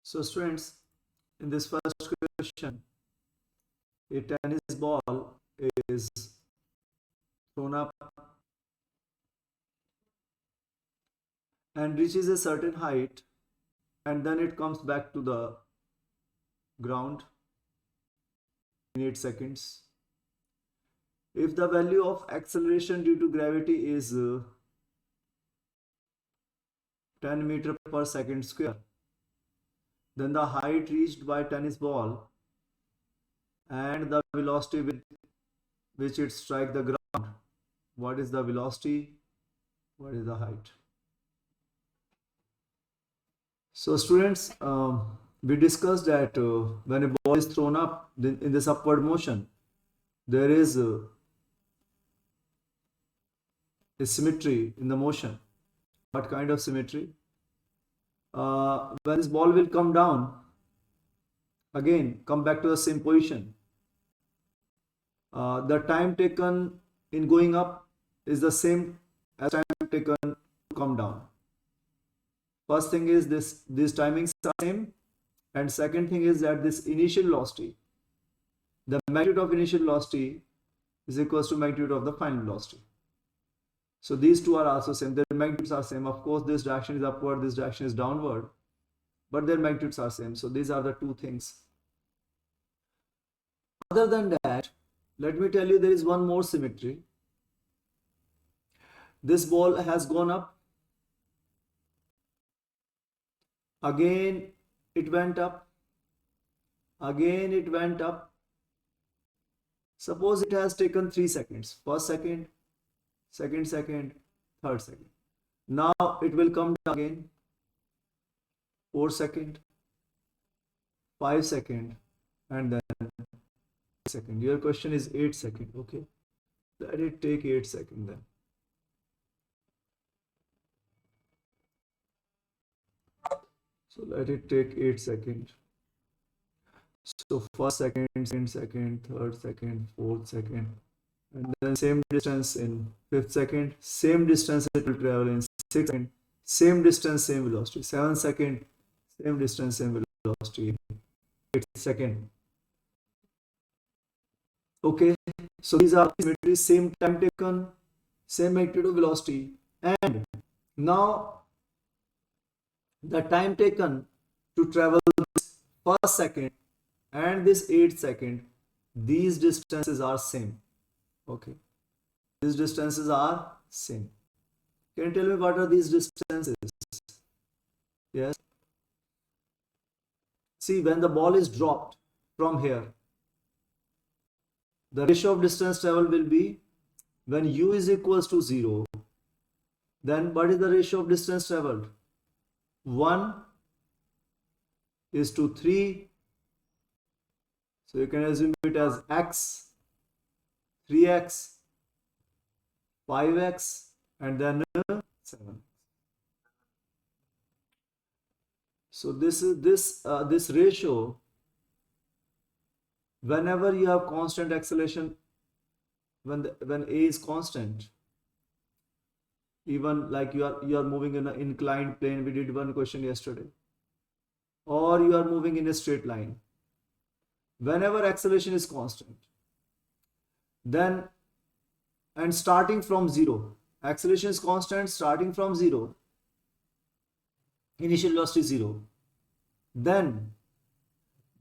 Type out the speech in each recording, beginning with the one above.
So students, in this first question, a tennis ball is thrown up and reaches a certain height, and then it comes back to the ground in 8 seconds. If the value of acceleration due to gravity is 10 meter per second square, then the height reached by tennis ball and the velocity with which it strikes the ground. What is the velocity? What is the height? So students, we discussed that when a ball is thrown up in this upward motion, there is a symmetry in the motion. What kind of symmetry? When this ball will come down, again come back to the same position. The time taken in going up is the same as time taken to come down. First thing is these timings are same, and second thing is that this initial velocity, the magnitude of initial velocity is equals to magnitude of the final velocity. So these two are also same. Their magnitudes are same. Of course, this direction is upward, this direction is downward, but their magnitudes are same. So these are the two things. Other than that, let me tell you there is one more symmetry. This ball has gone up. Again, it went up. Again, it went up. Suppose it has taken 3 seconds. First second, second second, third second. Now it will come down again. 4 second, 5 second, and then second. Your question is 8 second. Okay. Let it take 8 second then. So let it take 8 seconds. So first second, second second, third second, fourth second, and then same distance in 5th second, same distance it will travel in 6th second, same distance, same velocity, 7th second, same distance, same velocity, 8th second. Okay, so these are symmetries, same time taken, same magnitude of velocity, and now the time taken to travel this first second and this 8th second, these distances are same. Okay, these distances are same. Can you tell me what are these distances? Yes. See, when the ball is dropped from here, the ratio of distance traveled will be, when u is equals to 0, then what is the ratio of distance traveled? 1 is to 3. So you can assume it as x, 3x, 5x, and then 7. So this is this ratio. Whenever you have constant acceleration, when a is constant, even like you are moving in an inclined plane, we did one question yesterday, or you are moving in a straight line, whenever acceleration is constant, then, and starting from 0, acceleration is constant starting from 0, initial velocity 0, then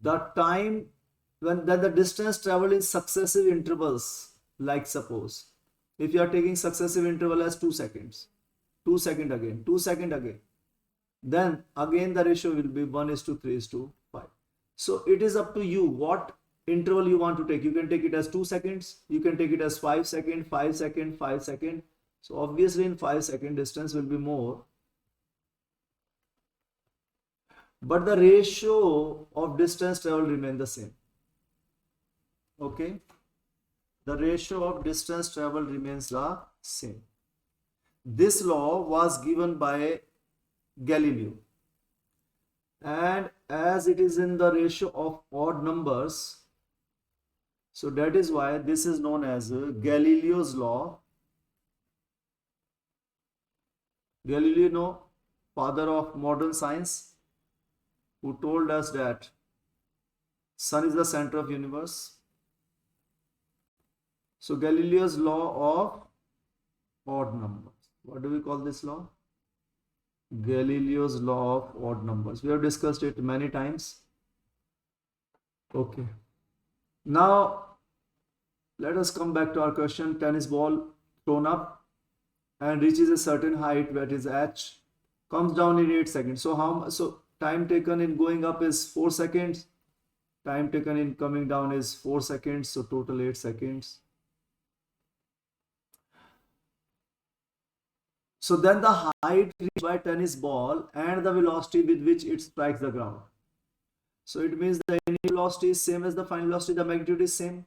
the time when the distance traveled in successive intervals, like suppose if you are taking successive interval as 2 seconds, 2 second again, 2 second again, then again the ratio will be 1 is to 3 is to 5. So it is up to you what interval you want to take. You can take it as 2 seconds, you can take it as 5 second, 5 second, 5 second. So obviously in 5 second distance will be more, but the ratio of distance traveled remain the same. Okay, the ratio of distance traveled remains the same. This law was given by Galileo, and as it is in the ratio of odd numbers, so that is why this is known as Galileo's law. Galileo, father of modern science. who told us that sun is the center of universe. So Galileo's law of odd numbers. What do we call this law? Galileo's law of odd numbers. We have discussed it many times. Okay. Now let us come back to our question. Tennis ball thrown up and reaches a certain height, that is h, comes down in 8 seconds. So time taken in going up is 4 seconds. Time taken in coming down is 4 seconds. So total 8 seconds. So then the height reached by tennis ball and the velocity with which it strikes the ground. So it means the initial velocity is same as the final velocity, the magnitude is same.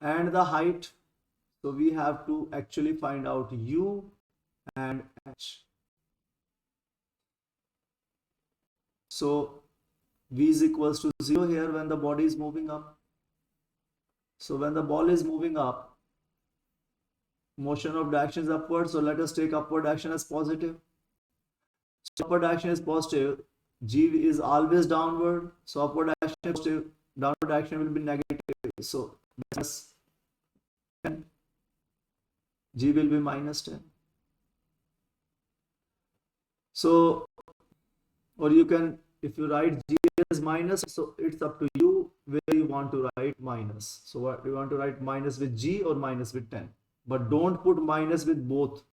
And the height, so we have to actually find out u and h. So v is equals to 0 here when the body is moving up. So when the ball is moving up, motion of direction is upward. So let us take upward action as positive. So upward action is positive. G is always downward. So upward action is positive. Downward action will be negative. So minus 10. G will be minus 10. So, or you can, if you write G as minus, so it's up to you where you want to write minus. So what you want to write, minus with G or minus with 10. But don't put minus with both.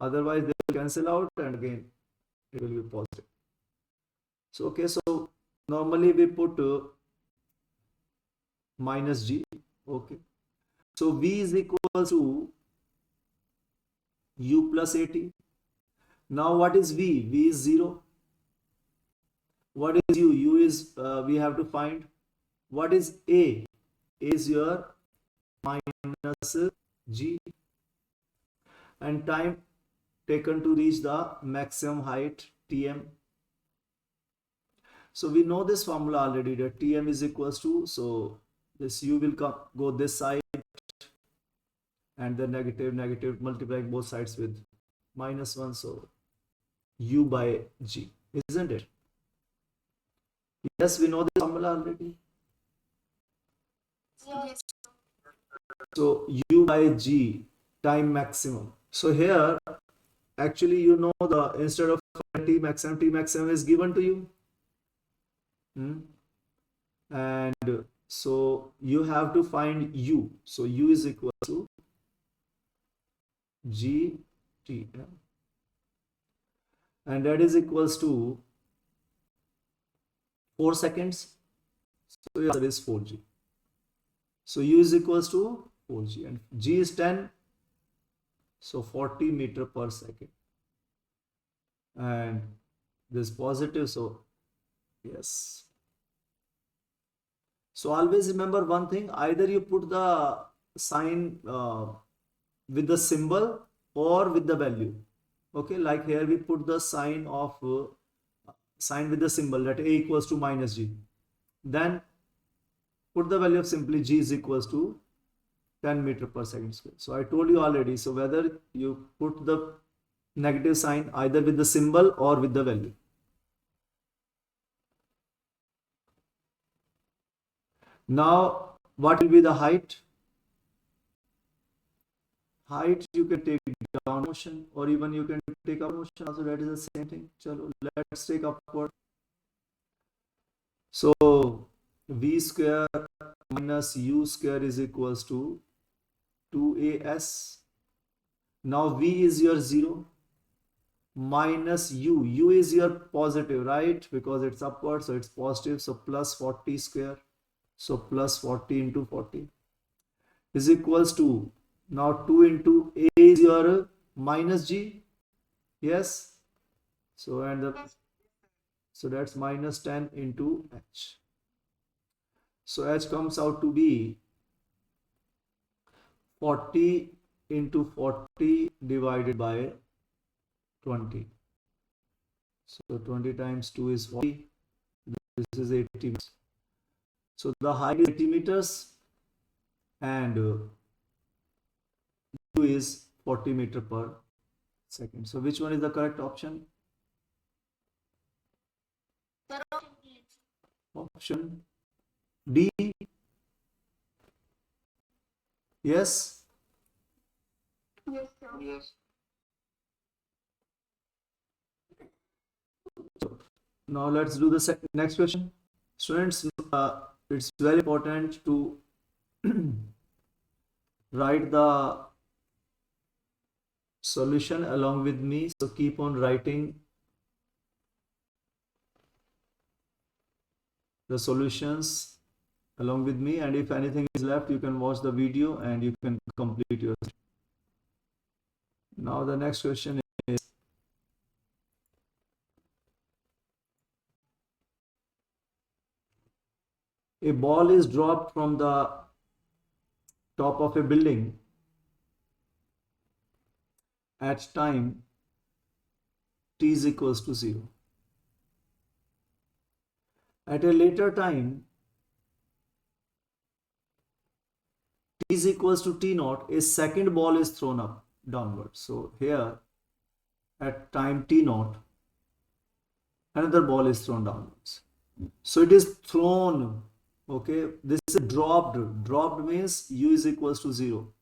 Otherwise they will cancel out and again it will be positive. So okay, so normally we put minus G. Okay. So V is equal to U plus AT. Now what is V? V is 0. What is U? U is, we have to find. What is A? A is your minus G. And time taken to reach the maximum height, Tm. So we know this formula already, that Tm is equals to, so this U will go this side and then negative multiplying both sides with minus 1. So U by G, isn't it? Yes, we know this formula already. Yes. So U by G, time maximum. So here, actually, you know, the instead of T maximum is given to you. And so you have to find U. So U is equal to G T M. And that is equals to 4 seconds. So your answer is 4G. So U is equals to 4G and G is 10. So 40 meter per second. And this positive, so yes. So always remember one thing, either you put the sign with the symbol or with the value. Okay, like here we put the sign of sign with the symbol that A equals to minus G. Then put the value of simply G is equals to 10 meter per second square. So I told you already, so whether you put the negative sign either with the symbol or with the value. Now, what will be the height? Height you can take down motion or even you can take up motion, also that is the same thing. Chalo, let's take upward. So V square minus U square is equals to 2AS. Now V is your 0 minus U. U is your positive, right? Because it's upward, so it's positive. So plus 40 square. So plus 40 into 40 is equals to, now 2 into A is your minus G. Yes. So and the, so that's minus 10 into H. So H comes out to be 40 into 40 divided by 20. So 20 times 2 is 40. This is 80 meters. So the height is 80 meters and U is 40 meter per second. So which one is the correct option? Option D. Yes. Yes, sir. Yes. Now let's do the next question. Students, it's very important to write the solution along with me. So keep on writing the solutions along with me, and if anything is left, you can watch the video and you can complete your. Now the next question is, a ball is dropped from the top of a building at time t is equals to 0. At a later time t is equals to t naught, a second ball is thrown up downward. So here at time t naught, another ball is thrown downwards. So it is thrown. Okay, this is dropped. Dropped means u is equals to 0.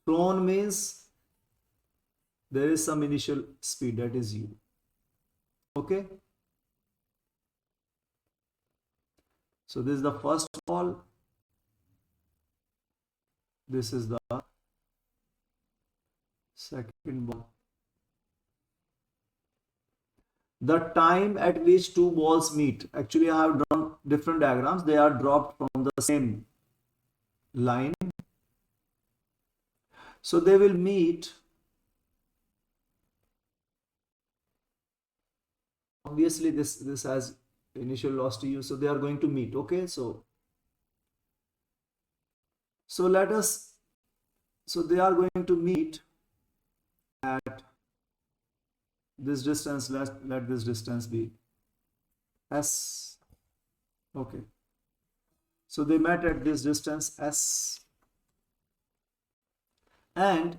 Thrown means there is some initial speed, that is u. Okay, so this is the first ball, this is the second ball. The time at which two balls meet, actually I have drawn different diagrams, they are dropped from the same line, so they will meet. Obviously this has initial velocity u, so they are going to meet. Okay, so let us, so they are going to meet at this distance. Let this distance be s. Okay, so they met at this distance s, and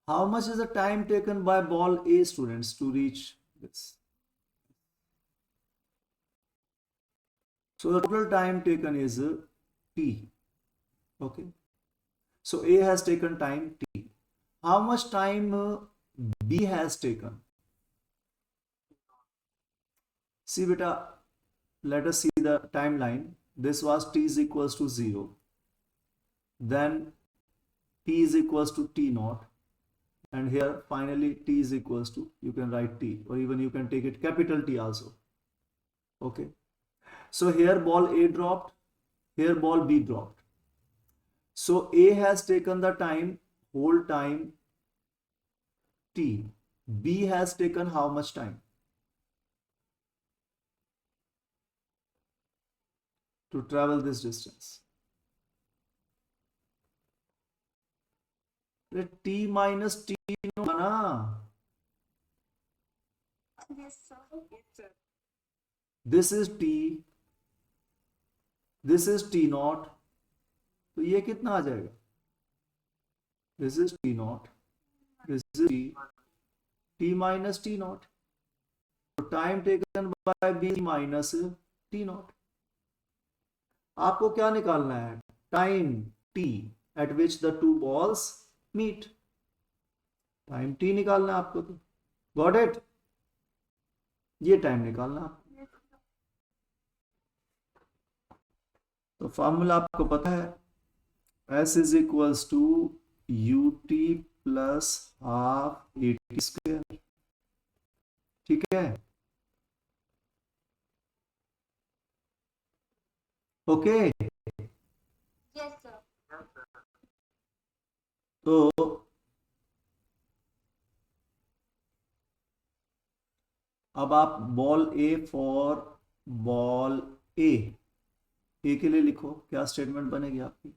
how much is the time taken by ball A, students, to reach this? So the total time taken is t. Okay, so A has taken time t. How much time B has taken? See beta, let us see the timeline. This was t is equals to 0. Then t is equals to t naught. And here finally t is equals to, you can write t, or even you can take it capital T also. Okay. So here ball A dropped, here ball B dropped. So A has taken the time, whole time t. B has taken how much time to travel this distance? T minus t no bana. Yes, sir. Yes, sir. This is t, this is t naught, तो ये कितना आ जाएगा? This is t naught, this is t minus t naught. So time taken by b minus t naught. आपको क्या निकालना है? Time t at which the two balls meet. Time t निकालना है आपको, तो got it? ये टाइम निकालना है आपको. तो फॉर्मूला आपको पता है, s is equals to ut plus half at square. ठीक है, ओके. Yes, sir. तो अब आप ball A for ball A के लिए लिखो, क्या स्टेटमेंट बनेगी आपकी?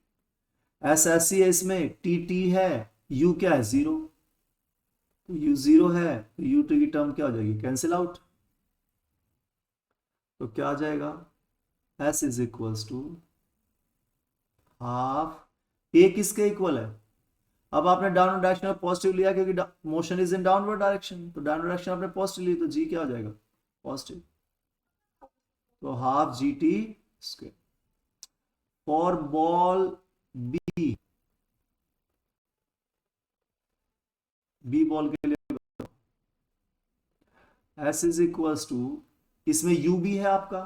एस एस सी है, इसमें टी टी है, यू क्या है? 0. तो यू 0 है, तो यू टी की टर्म क्या हो जाएगी? Cancel out. तो क्या आ जाएगा? S is equals to half. A किसके इक्वल है? अब आपने डाउनवर्ड डायरेक्शन में पॉजिटिव लिया क्योंकि motion is in downward direction, तो डाउनवर्ड डायरेक्शन आपने पॉजिटिव ली, तो जी क्या हो जाएगा? पॉजिटिव. तो half g t square. For ball B, B ball के लिए एस इज इक्वल्स टू, इसमें यू भी है आपका,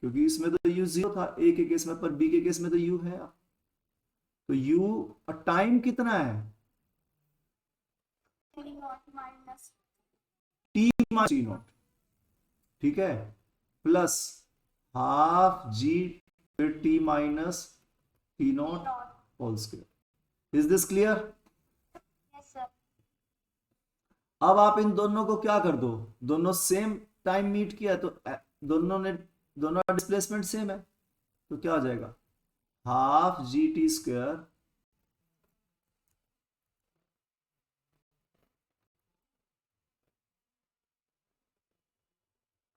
क्योंकि इसमें तो यू जीरो था ए के केस में, पर बी के केस में तो यू है। तो यू टाइम कितना है, T naught minus t minus t naught, ठीक है, प्लस हाफ जी फिर t minus t T naught naught. Whole square. Is this clear? Yes, sir. अब आप इन दोनों को क्या कर दो, दोनों सेम टाइम मीट किया है, तो दोनों डिस्प्लेसमेंट सेम है, तो क्या आ जाएगा, हाफ जी टी स्क्वायर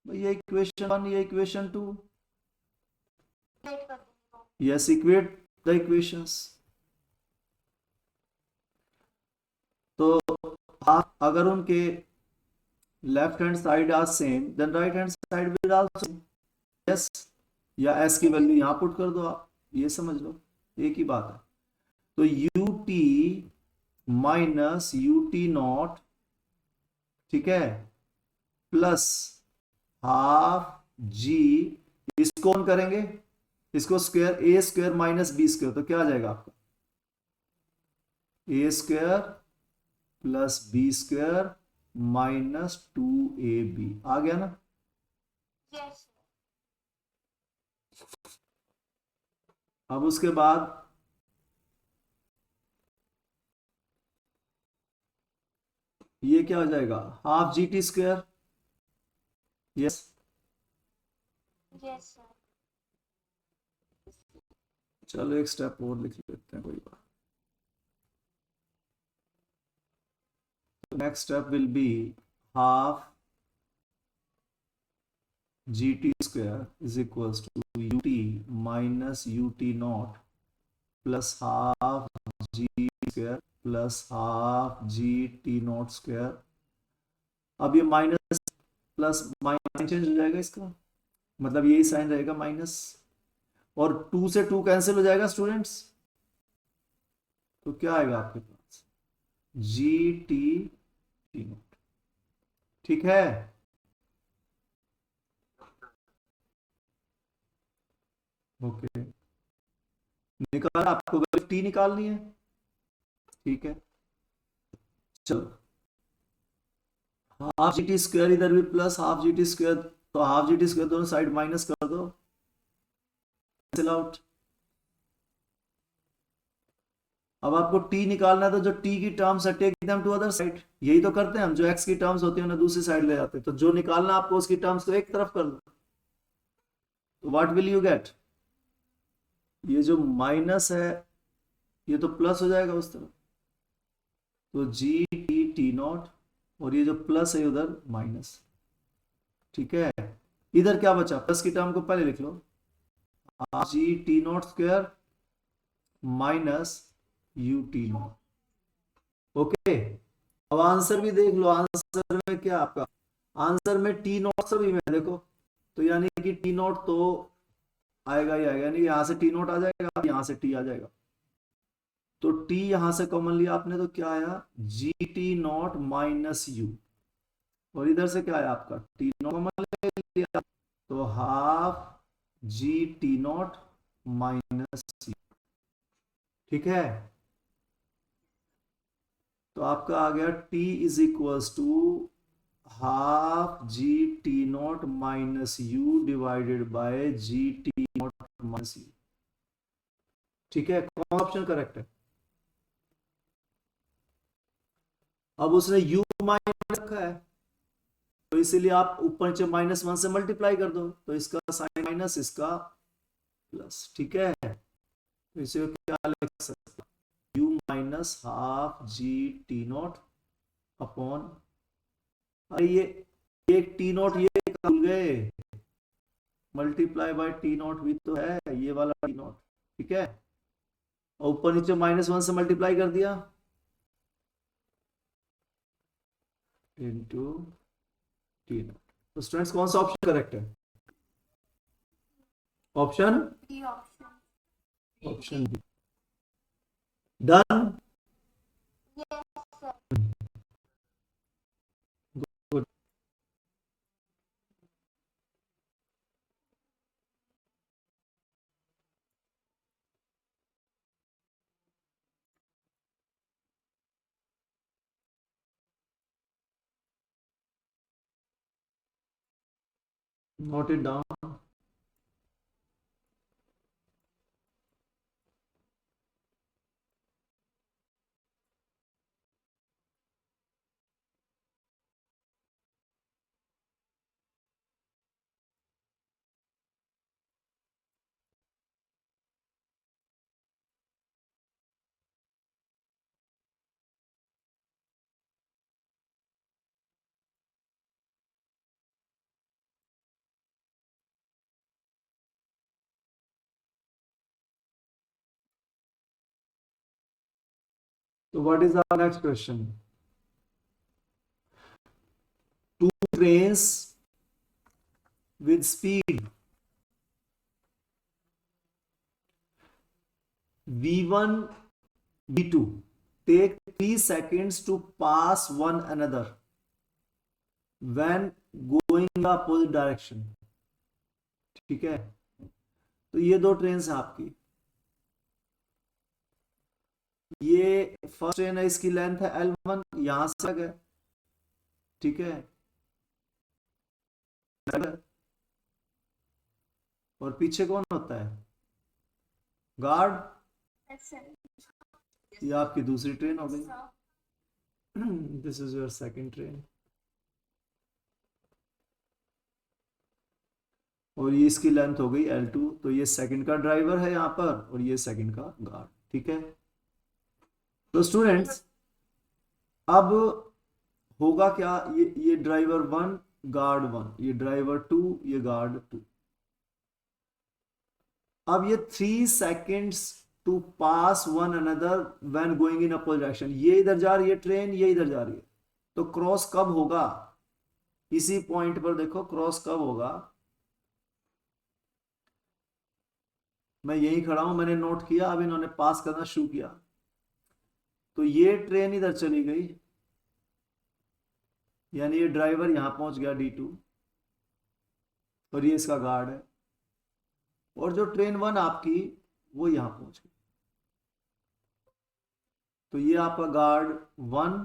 ये इक्वेशन वन, ये इक्वेशन टू। Wait कर दूंगी वो. Yes, equate the equations. तो आप अगर उनके left hand side are same, then right hand side will also, yes, या एस की वैल्यू यहां पुट कर दो आप, ये समझ लो एक ही बात है। तो u t minus u t naught, ठीक है, प्लस हाफ जी, इसको ऑन करेंगे, इसको square, a square minus b square, तो क्या आ जाएगा आपका, a square plus b square minus two a b, आ गया ना। Yes, sir. अब उसके बाद ये क्या हो जाएगा, half g t square, yes, Yes, sir. चलो एक स्टेप और लिख लेते हैं, कोई बात। Next step will be half g t square is equals to u t minus u t naught plus half g square plus half g t naught square. अब ये माइनस प्लस माइनस चेंज हो जाएगा इसका, मतलब यही sign रहेगा minus, और to से टू कैंसिल हो जाएगा स्टूडेंट्स, तो क्या आएगा आपके पास, जी टी टी नॉट, ठीक है। ओके, निकाल, आपको टी निकालनी है, ठीक है, चलो, हाफ जी टी स्क्वायर इधर भी plus half g t square, तो हाफ जी टी स्क्वायर दोनों साइड माइनस कर दो, कैंसिल आउट। अब आपको टी निकालना है, तो जो टी की टर्म्स है take them to other side, यही तो करते हैं हम, जो एक्स की टर्म्स होती है उन्हें दूसरी साइड ले जाते हैं, तो जो निकालना आपको उसकी टर्म्स को एक तरफ कर लो, तो व्हाट विल यू गेट, ये जो माइनस है ये तो प्लस हो जाएगा उस तरफ, तो जी टी टी नॉट, और ये जो प्लस है उधर माइनस, ठीक है। इधर क्या बचा, प्लस की टर्म को पहले लिख लो, g t naught square minus u t naught, okay. अब आंसर भी देख लो, आंसर में क्या आपका, आंसर में टी नॉट सभी में देखो, तो यानी कि टी नॉट तो आएगा ही आएगा, यानी यहां से टी नॉट आ जाएगा, यहां से टी आ जाएगा, तो टी यहां से कॉमन लिया आपने, तो क्या आया, जी टी नॉट माइनस यू, और इधर से क्या आया आपका, टी नॉट कॉमन ले लिया, तो half g t naught minus u, ठीक है। तो आपका आ गया t is equals to half g t naught minus u divided by g t naught minus u, ठीक है, कौन ऑप्शन करेक्ट है। अब उसने u माइनस रखा है, तो इसीलिए आप ऊपर नीचे माइनस वन से मल्टीप्लाई कर दो, तो इसका साइन माइनस इसका प्लस, ठीक है, तो इसे क्या लिख सकते, u minus half g t not upon, अरे ये एक टी नॉट ये भूल गए, मल्टीप्लाई बाय टी नॉट भी तो है, ये वाला टी नॉट, ठीक है, और ऊपर नीचे माइनस वन से मल्टीप्लाई कर दिया इनटू टी नॉट। तो स्टूडेंट्स कौन सा ऑप्शन करेक्ट है, option B option. Option B. Done. Yes, sir. Good. Note it down. So what is our next question? Two trains with speed V1, V2 take 3 seconds to pass one another when going in the opposite direction. ठीक है, तो ये दो train है आपकी। ये first train है, इसकी लेंथ है L1, यहां से तक है, ठीक है। और पीछे कौन होता है? गार्ड। Yes, sir. ये आपकी दूसरी ट्रेन हो गई। This is your second train. और ये इसकी लेंथ हो गई L2, तो ये सेकंड का ड्राइवर है यहाँ पर और ये सेकंड का गार्ड, ठीक है। तो स्टूडेंट्स अब होगा क्या, ये ड्राइवर 1 गार्ड 1, ये ड्राइवर 2, ये गार्ड 2। अब ये 3 seconds to pass one another when going in opposite direction, ये इधर जा रही है ट्रेन, ये इधर जा रही है, तो क्रॉस कब होगा? इसी पॉइंट पर देखो क्रॉस कब होगा। मैं यही खड़ा हूं, मैंने नोट किया, अब इन्होंने पास करना शुरू किया, तो ये ट्रेन इधर चली गई, यानी ये ड्राइवर यहां पहुंच गया D2 और ये इसका गार्ड है, और जो ट्रेन 1 आपकी वो यहां पहुंच गई, तो ये आपका गार्ड 1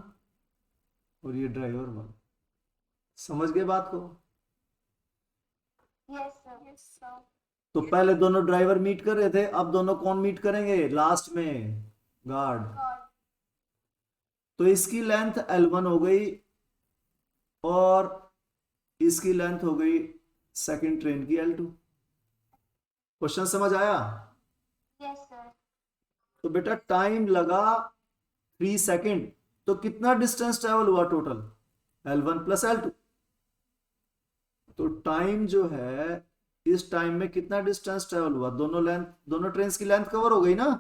और ये ड्राइवर 1। समझ गए बात को? Yes, sir. Yes, sir. तो पहले दोनों ड्राइवर मीट कर रहे थे, अब दोनों कौन मीट करेंगे लास्ट में? गार्ड। God. तो इसकी लेंथ L1 हो गई और इसकी लेंथ हो गई सेकंड ट्रेन की L2। क्वेश्चन समझ आया? Yes, sir. तो बेटा टाइम लगा 3 सेकंड, तो कितना डिस्टेंस ट्रेवल हुआ टोटल? L1 plus L2। तो टाइम जो है, इस टाइम में कितना डिस्टेंस ट्रेवल हुआ? दोनों ट्रेन की लेंथ कवर हो गई ना?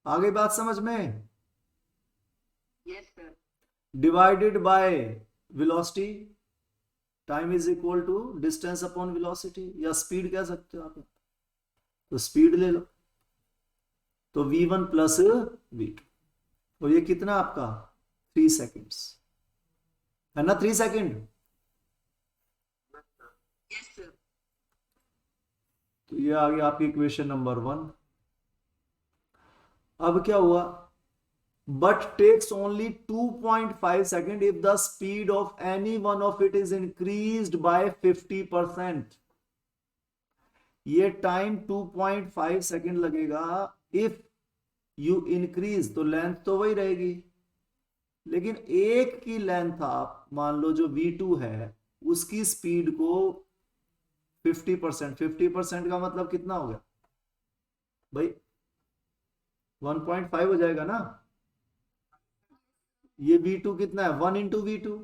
आ गई बात समझ में? Yes, sir. Divided by velocity, time is equal to distance upon velocity, या स्पीड कह सकते हो आप, तो स्पीड ले लो, तो V1 प्लस V2, और ये कितना आपका 3 सेकेंड्स है ना, 3 सेकेंड। Yes, sir. तो ये आ गया आपकी इक्वेशन नंबर 1। अब क्या हुआ? but takes only 2.5 seconds if the speed of any one of it is increased by 50%। ये टाइम 2.5 सेकेंड लगेगा इफ यू इंक्रीज, तो लेंथ तो वही रहेगी, लेकिन एक की लेंथ आप मान लो जो V2 है उसकी स्पीड को 50%, 50% का मतलब कितना हो गया भाई? 1.5 हो जाएगा ना। ये V2 कितना है? 1 इंटू V2,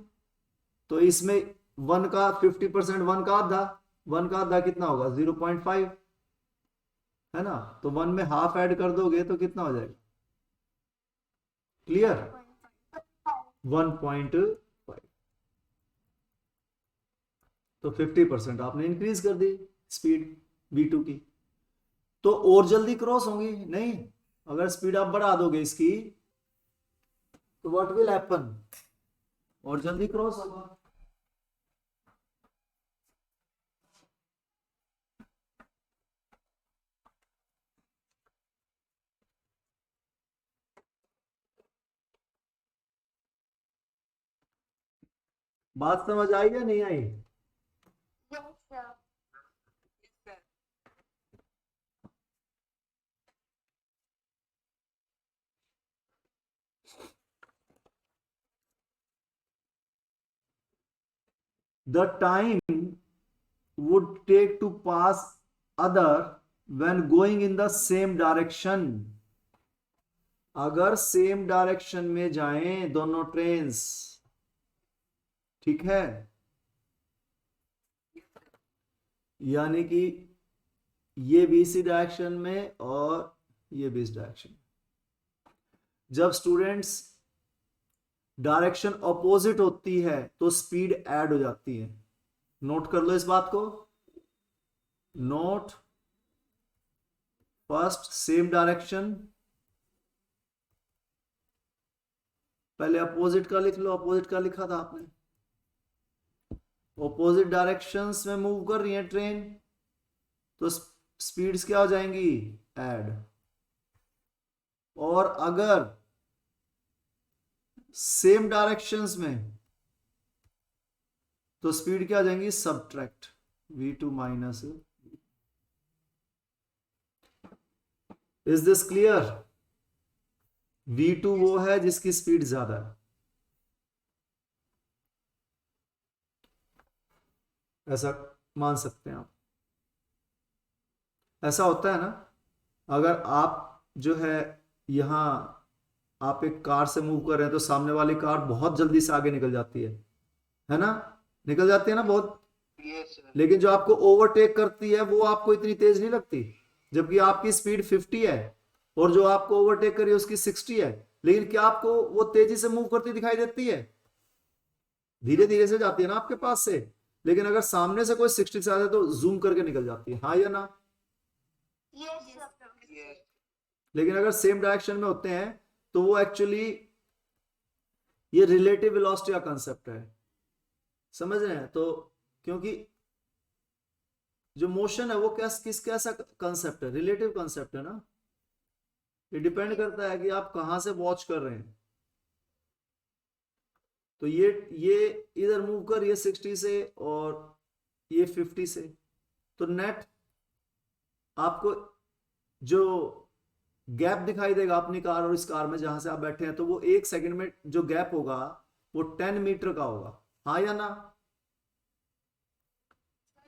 तो इसमें 1 का 50%, 1 का आधा, 1 का आधा कितना होगा? 0.5 है ना, तो 1 में हाफ ऐड कर दोगे तो कितना हो जाएगा? क्लियर? 1.5। तो 50% आपने इंक्रीज कर दी, स्पीड v2 की, तो और जल्दी क्रॉस होंगी नहीं। अगर स्पीड आप बढ़ा दोगे इसकी तो व्हाट विल हैपन, और जल्दी क्रॉस होगा। बात समझ आई या नहीं आई? Yes, sir. Yes, sir. The time would take to pass other when going in the same direction। अगर सेम डायरेक्शन में जाएं दोनों ट्रेन्स, ठीक है, यानी कि ये भी इसी डायरेक्शन में और ये भी इस डायरेक्शन में, जब स्टूडेंट्स डायरेक्शन अपोजिट होती है तो स्पीड ऐड हो जाती है। नोट कर लो इस बात को, नोट फर्स्ट सेम डायरेक्शन, पहले अपोजिट का लिख लो, अपोजिट का लिखा था आपने, ऑपोजिट डायरेक्शंस में मूव कर रही है ट्रेन तो स्पीड्स क्या हो जाएंगी, ऐड। और अगर सेम डायरेक्शंस में तो स्पीड क्या आ जाएंगी, subtract, v2 minus. Is this clear? v2 वो है जिसकी स्पीड ज्यादा है, ऐसा मान सकते हैं आप। ऐसा होता है ना, अगर आप जो है यहां आप एक कार से मूव कर रहे हैं तो सामने वाली कार बहुत जल्दी से आगे निकल जाती है ना, निकल जाती है ना बहुत, Yes, sir. लेकिन जो आपको ओवरटेक करती है वो आपको इतनी तेज नहीं लगती, जबकि आपकी स्पीड 50 है और जो आपको ओवरटेक करी है उसकी 60 है, लेकिन क्या आपको वो तेजी से मूव करती दिखाई देती है? धीरे धीरे से जाती है ना आपके पास से, लेकिन अगर सामने से कोई 60 से आता है तो जूम करके निकल जाती है, हाँ या ना? Yes, sir. Yes. लेकिन अगर सेम डायरेक्शन में होते हैं तो वो एक्चुअली ये रिलेटिव वेलोसिटी का कंसेप्ट है, समझ रहे हैं? तो क्योंकि जो मोशन है वो किसका ऐसा कंसेप्ट है, रिलेटिव कंसेप्ट है ना, ये डिपेंड करता है कि आप कहां से वॉच कर रहे हैं। तो ये इधर मूव कर, ये 60 से और ये 50 से, तो नेट आपको जो गैप दिखाई देगा अपनी कार और इस कार में जहां से आप बैठे हैं, तो वो 1 सेकंड में जो गैप होगा वो 10 मीटर का होगा, हाँ या ना?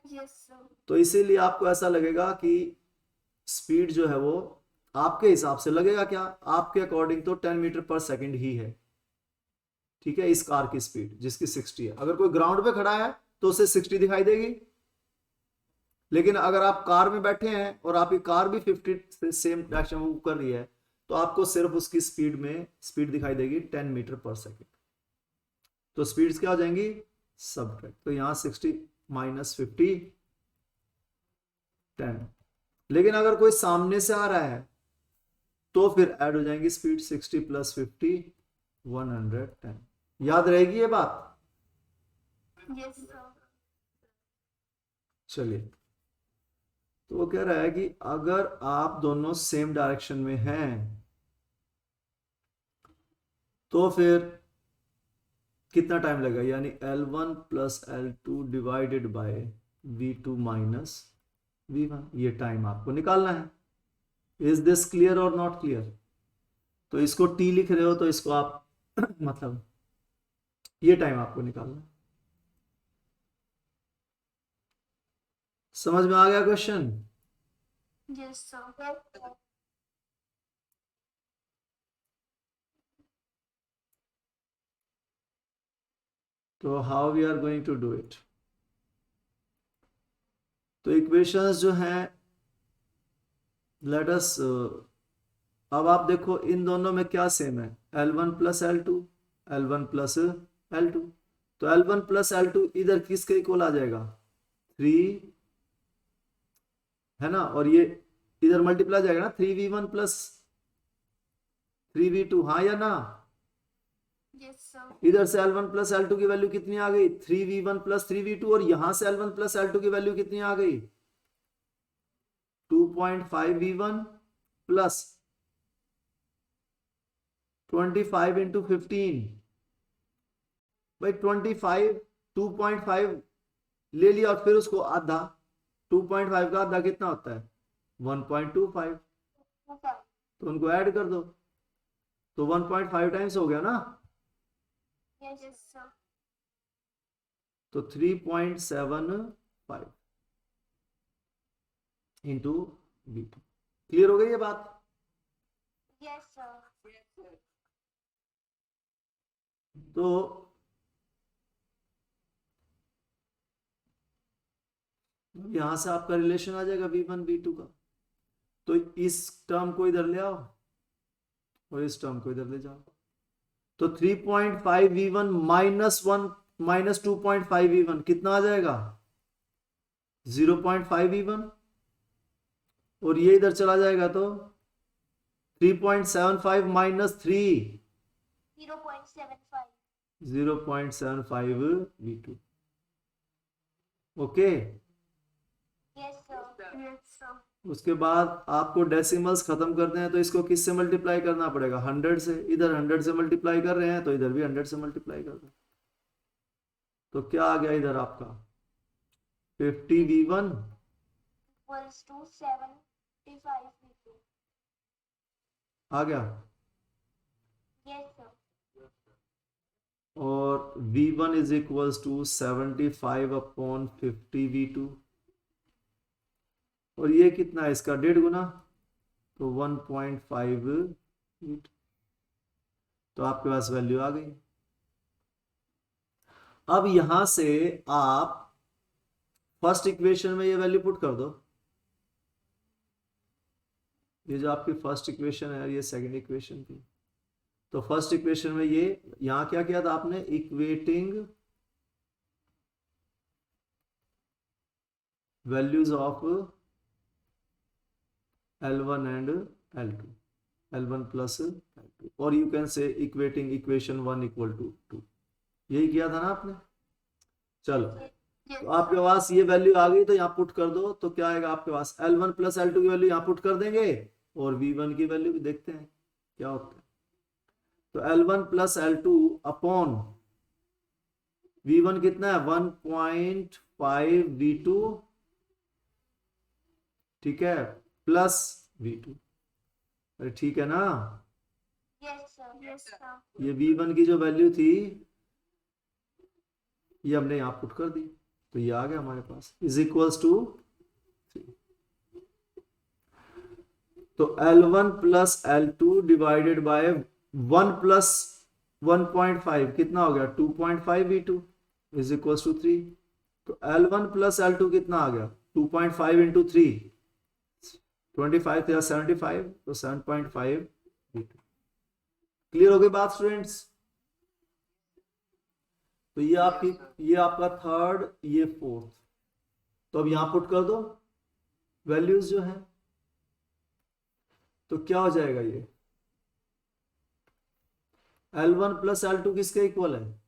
Yes, sir. तो इसीलिए आपको ऐसा लगेगा कि स्पीड जो है वो आपके हिसाब से लगेगा, क्या आपके अकॉर्डिंग तो 10 मीटर पर सेकंड ही है, ठीक है, इस कार की स्पीड जिसकी 60 है। अगर कोई ग्राउंड पे खड़ा है तो उसे 60 दिखाई देगी, लेकिन अगर आप कार में बैठे हैं और आपकी कार भी 50 से सेम डायरेक्शन मूव कर रही है तो आपको सिर्फ उसकी स्पीड दिखाई देगी 10 मीटर पर सेकंड। तो स्पीड्स क्या हो जाएंगी, सबट्रैक्ट। तो यहां 60 माइनस 50 10, लेकिन अगर कोई सामने से आ रहा है तो फिर ऐड हो जाएंगी स्पीड, 60 प्लस 50 110। याद रहेगी ये बात? Yes, sir. चलिए, तो वो कह रहा है कि अगर आप दोनों सेम डायरेक्शन में हैं तो फिर कितना टाइम लगेगा, यानी L1 plus L2 divided by V2 minus V1, ये टाइम आपको निकालना है। इज दिस क्लियर और नॉट क्लियर? तो इसको T लिख रहे हो तो इसको आप मतलब ये टाइम आपको निकालना है। समझ में आ गया question? Yes, sir. Yes, sir. तो how we are going to do it? तो इक्वेशंस जो हैं, लेट अस, अब आप देखो इन दोनों में क्या सेम है, L1 plus L2, L1 plus L2। तो L1 प्लस L2 इधर किसके इक्वल आ जाएगा, 3 है ना, और ये इधर मल्टीप्लाई जाएगा ना, 3v1 प्लस 3v2, हाँ या ना। Yes, sir. इधर से L1 प्लस L2 की वैल्यू कितनी आ गई, 3v1 प्लस 3v2, और यहां से L1 प्लस L2 की वैल्यू कितनी आ गई, 2.5v1 प्लस 25 इंटू 15। भाई 25 2.5 ले लिया और फिर उसको आधा, 2.5 का आधा कितना होता है, 1.25, Okay. तो उनको ऐड कर दो, तो 1.5 टाइम्स हो गया ना, Yes, sir. तो 3.75 इंटू v2। क्लियर हो गई ये बात। Yes, sir. Yes, sir. तो यहां से आपका रिलेशन आ जाएगा v1 v2 का, तो इस टर्म को इधर ले आओ और इस टर्म को इधर ले जाओ, तो 3.5 v1 माइनस 2.5 v1 कितना आ जाएगा, 0.5 v1, और ये इधर चला जाएगा तो 3.75 minus 3, 0.75. 0.75 v2। Okay, Yes, sir. Yes, sir. उसके बाद आपको डेसिमल्स खत्म करते हैं, तो इसको किससे मल्टीप्लाई करना पड़ेगा, 100 से। इधर 100 से मल्टीप्लाई कर रहे हैं तो इधर भी 100 से मल्टीप्लाई कर दें, तो क्या आ गया इधर आपका 50v1 Equals to 75 v2. आ गया, Yes, sir. और v1 is equals to 75 upon 50v2, और ये कितना है इसका 1.5 गुना, तो 1.5 v2, तो आपके पास वैल्यू आ गई। अब यहां से आप फर्स्ट इक्वेशन में ये वैल्यू पुट कर दो, ये जो आपकी फर्स्ट इक्वेशन है ये सेकंड इक्वेशन की, तो फर्स्ट इक्वेशन में ये यहां क्या किया था आपने, equating values of L1 and L2, L1 plus L2, और you can say equating equation 1 equal to 2, यही किया था ना आपने। चलो, Yes, तो आपके पास ये वैल्यू आ गई, तो यहाँ पुट कर दो, तो क्या आएगा आपके पास, L1 प्लस L2 की वैल्यू यहाँ पुट कर देंगे, और V1 की वैल्यू भी देखते हैं क्या होता है, तो L1 plus L2 upon V1 कितना है 1.5 V2, ठीक है, प्लस V2, अरे ठीक है ना, Yes, sir. Yes, sir. ये V1 की जो वैल्यू थी ये हमने यहाँ पुट कर दी, तो ये आ गया हमारे पास, इज इक्वल्स टू 3, तो L1 plus L2 divided by 1 plus 1.5 कितना हो गया 2.5 V2 इज इक्वल्स टू 3, तो L1 प्लस L2 कितना आ गया 2.5 इंटू 3, 25 थे 75, तो 7.5 V2। क्लियर हो गई बात स्टूडेंट्स। तो ये आपकी ये आपका थर्ड, ये फोर्थ, तो अब यहां पुट कर दो वैल्यूज जो है, तो क्या हो जाएगा ये L1 प्लस L2 किसके इक्वल है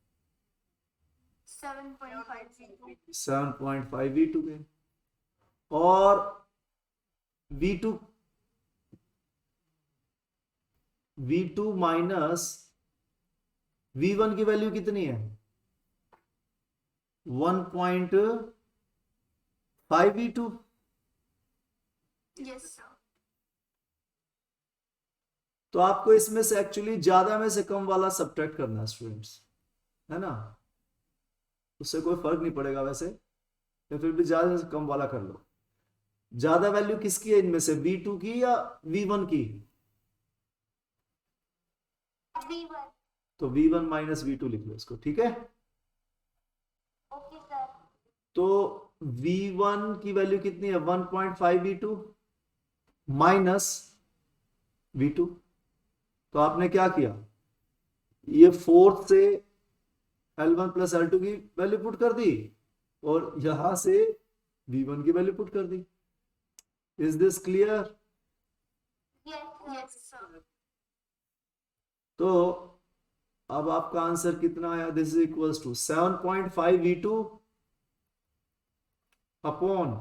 7.5 v2. 7.5 V2 के, और V2 माइनस V1 की वैल्यू कितनी है 1.5 V2, Yes, sir. तो आपको इसमें से एक्चुअली ज्यादा में से कम वाला सब्ट्रैक्ट करना है स्टूडेंट्स, है ना, उससे कोई फर्क नहीं पड़ेगा वैसे, या फिर भी ज्यादा से कम वाला कर लो। ज्यादा वैल्यू किसकी है इनमें से, V2 की या V1 की, v1. तो V1 माइनस V2 लिख लो इसको, ठीक है। Okay, sir. तो V1 की वैल्यू कितनी है 1.5 V2 माइनस V2, तो आपने क्या किया, ये फोर्थ से L1 प्लस L2 की वैल्यू पुट कर दी, और यहां से V1 की वैल्यू पुट कर दी, is this clear? Yes, sir. तो अब आपका आंसर कितना आया? This is equals to 7.5 v2 upon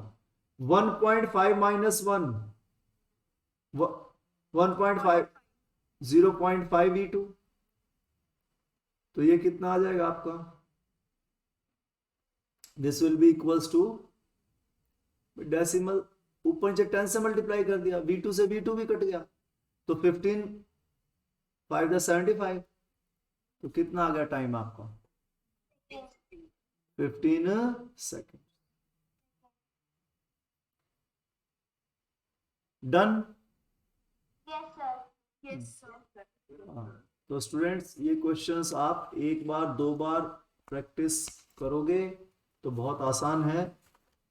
1.5 minus 1, 1.5, 0.5 v2। तो ये कितना आ जाएगा आपका? This will be equals to, decimal ऊपर से 10 से मल्टीप्लाई कर दिया, v2 से v2 भी कट गया, तो 15, 5 75। तो कितना आ गया टाइम आपका? 15 सेकेंड। डन। Yes, sir. तो स्टूडेंट्स, ये क्वेश्चंस आप एक बार दो बार प्रैक्टिस करोगे तो बहुत आसान है।